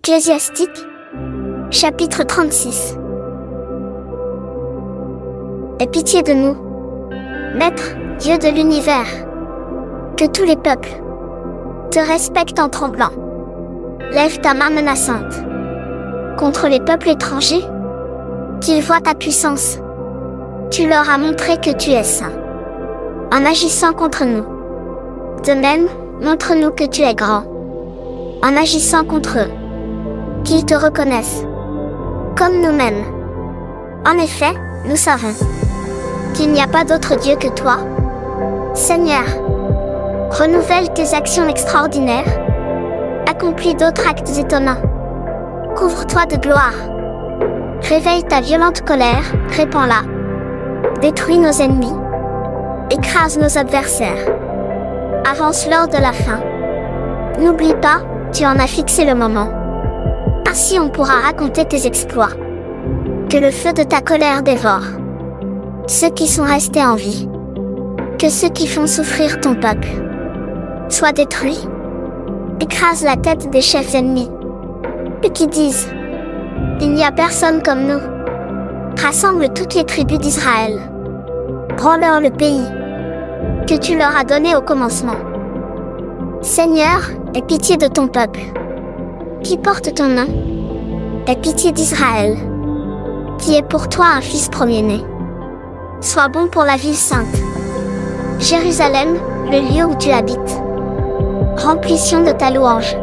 Ecclésiastique, chapitre 36. Aie pitié de nous, Maître, Dieu de l'univers. Que tous les peuples te respectent en tremblant. Lève ta main menaçante contre les peuples étrangers, qu'ils voient ta puissance. Tu leur as montré que tu es saint, en agissant contre nous. De même, montre-nous que tu es grand, en agissant contre eux, qu'ils te reconnaissent, comme nous-mêmes. En effet, nous savons qu'il n'y a pas d'autre Dieu que toi. Seigneur, renouvelle tes actions extraordinaires, accomplis d'autres actes étonnants. Couvre-toi de gloire. Réveille ta violente colère, répands-la. Détruis nos ennemis, écrase nos adversaires. Avance l'heure de la fin. N'oublie pas, tu en as fixé le moment. Ainsi on pourra raconter tes exploits. Que le feu de ta colère dévore ceux qui sont restés en vie. Que ceux qui font souffrir ton peuple soient détruits. Écrase la tête des chefs ennemis. Eux qui disent: il n'y a personne comme nous. Rassemble toutes les tribus d'Israël. Rends-leur le pays que tu leur as donné au commencement. Seigneur, aie pitié de ton peuple qui porte ton nom. Aie pitié d'Israël, qui est pour toi un fils premier-né. Sois bon pour la ville sainte, Jérusalem, le lieu où tu habites. Remplis Sion de ta louange.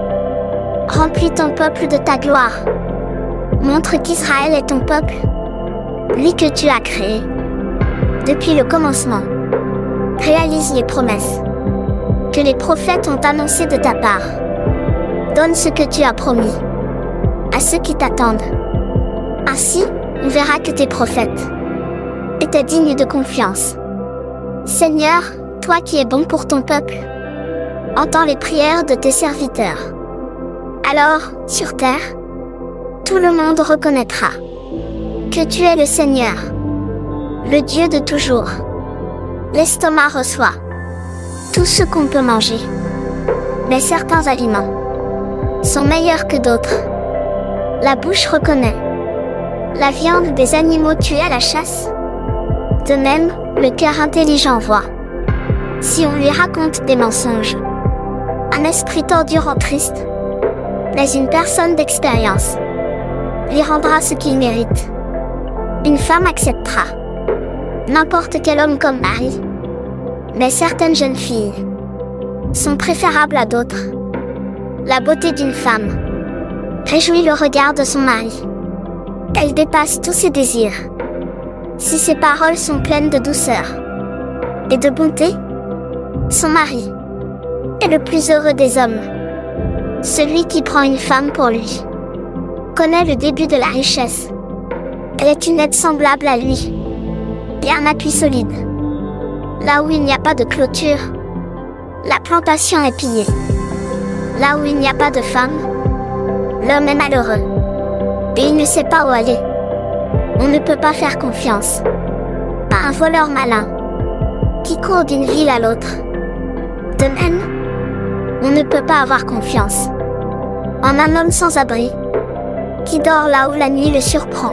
Remplis ton peuple de ta gloire. Montre qu'Israël est ton peuple, lui que tu as créé depuis le commencement. Réalise les promesses que les prophètes ont annoncées de ta part. Donne ce que tu as promis à ceux qui t'attendent. Ainsi, on verra que tes prophètes étaient dignes de confiance. Seigneur, toi qui es bon pour ton peuple, entends les prières de tes serviteurs. Alors, sur terre, tout le monde reconnaîtra que tu es le Seigneur, le Dieu de toujours. L'estomac reçoit tout ce qu'on peut manger, mais certains aliments sont meilleurs que d'autres. La bouche reconnaît la viande des animaux tués à la chasse. De même, le cœur intelligent voit si on lui raconte des mensonges. Un esprit tordu rend triste, mais une personne d'expérience lui rendra ce qu'il mérite. Une femme acceptera n'importe quel homme comme mari, mais certaines jeunes filles sont préférables à d'autres. La beauté d'une femme réjouit le regard de son mari. Elle dépasse tous ses désirs. Si ses paroles sont pleines de douceur et de bonté, son mari est le plus heureux des hommes. Celui qui prend une femme pour lui connaît le début de la richesse. Elle est une aide semblable à lui et un appui solide. Là où il n'y a pas de clôture, la plantation est pillée. Là où il n'y a pas de femme, l'homme est malheureux et il ne sait pas où aller. On ne peut pas faire confiance à un voleur malin qui court d'une ville à l'autre. De même, on ne peut pas avoir confiance en un homme sans abri qui dort là où la nuit le surprend.